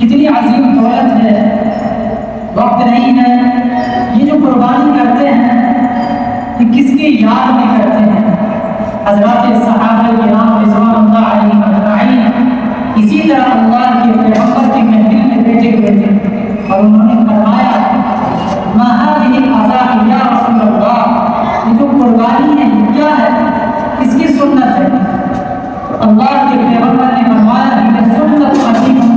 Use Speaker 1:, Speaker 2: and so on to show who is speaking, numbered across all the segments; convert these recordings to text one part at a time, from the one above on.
Speaker 1: کتنی عظیم دولت ہے، وقت نہیں ہے. یہ جو قربانی کرتے ہیں یہ کس کی یاد میں کرتے ہیں؟ حضرات صحابہ کرام رضوان اللہ علیہم اجمعین اسی طرح اللہ کے پیغمبر کے محفل میں بیٹھے ہوئے تھے اور انہوں نے فرمایا ما هذه العزاء یا رسول اللہ، یہ جو قربانی ہے یہ کیا ہے، اس کی سنت ہے. اللہ کے پیغمبر نے فرمایا یہ سنت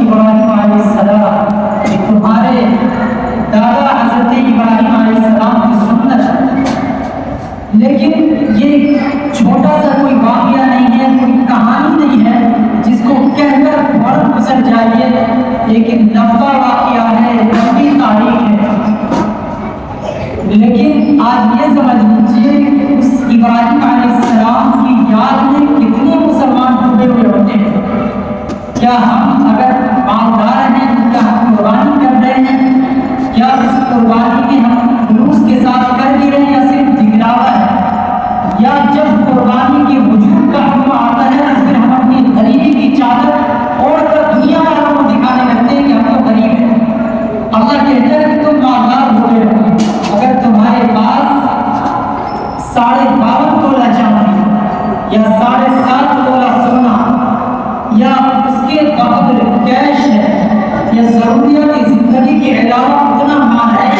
Speaker 1: ابراہیم علیہ السلام، یہ تمہارے دادا حضرت ابراہیم علیہ السلام کی سنت ہے. لیکن یہ چھوٹا سا کوئی واقعہ نہیں ہے، کوئی کہانی نہیں ہے جس کو کہہ کر فوراً گزر جائیے، لیکن لمبا واقعہ ہے، لمبی تاریخ ہے. لیکن آج یہ سمجھ لیجیے کہ اس ابراہیم علیہ السلام کی یاد میں کتنے مسلمان ڈوبے ہوئے ہوتے ہیں. کیا ہم اگر مالدار ہیں تو کیا ہم قربانی کر رہے ہیں؟ کیا اس قربانی میں ہم خلوص کے ساتھ کر بھی رہے ہیں یا صرف دکھلاوا ہے؟ یا جب قربانی کے وجود کا حکم آتا ہے تو پھر ہم اپنی غریبی کی چادر اوڑھ کر دنیا والوں کو دکھانے لگتے ہیں کہ ہم تو غریب ہیں. اللہ کہتا ہے کہ تم مالدار ہو گئے ہو، اگر تمہارے پاس 52.5 تولہ چاندی یا 7.5 تولہ سونا یا اس کے بقدر کیش ہے یا ضروریات زندگی کے علاوہ اتنا مال ہے،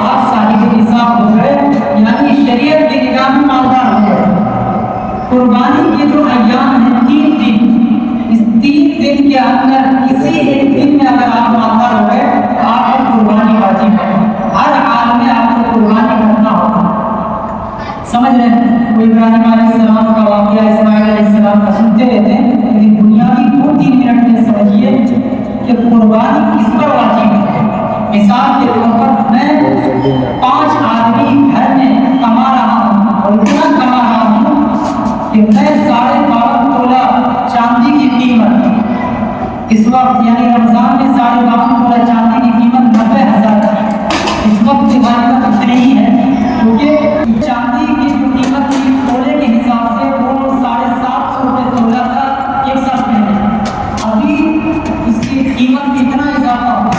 Speaker 1: آپ صاحب نصاب ہو گئے، یعنی شریعت کے نگاہ میں مالدار ہو گئے. قربانی کے جو ایام ہیں 3 دن، اس 3 دن کے اندر کسی ایک دن میں اگر آپ مالدار ہو گئے تو آپ کو قربانی واجب ہے. ہر حال میں آپ کو قربانی کرنا ہوگا. سمجھ رہے ہیں؟ وہ ابراہیم علیہ السلام کا واقعہ اسماعیل علیہ السلام کا سنتے رہتے ہیں، لیکن بنیادی 2-3 منٹ میں سمجھیے کہ قربانی کس پر واجب ہے. مثال کے طور پر میں 5 آدمی گھر میں کما رہا ہوں اور اتنا کما رہا ہوں کہ میں 52.5 تولہ چاندی کی قیمت اس وقت یعنی رمضان میں 52.5 تولہ چاندی کی قیمت 90,000 ہے. اس وقت قیمت اتنی ہی ہے کیونکہ چاندی کی جو قیمت تھی تولے کے حساب سے وہ 750 روپے تولہ تھا ایک سال پہلے. ابھی اس کی قیمت میں اتنا اضافہ ہوا،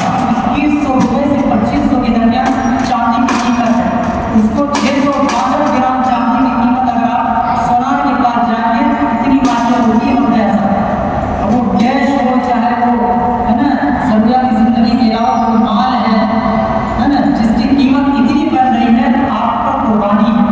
Speaker 1: 2100 روپے سے 2500 کے درمیان چاندی کی قیمت ہے. اس کو 662 گرام چاندی کی قیمت اگر آپ سونار کے پاس جائیں گے اتنی مانیہ ہوگی اور ایسا اب وہ کیش ہو چاہے وہ ہے نا ضروریات زندگی کے علاوہ کوئی مال ہے نا جس کی قیمت اتنی بڑھ رہی ہے، آپ پر قربانی ہے.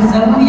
Speaker 1: زمن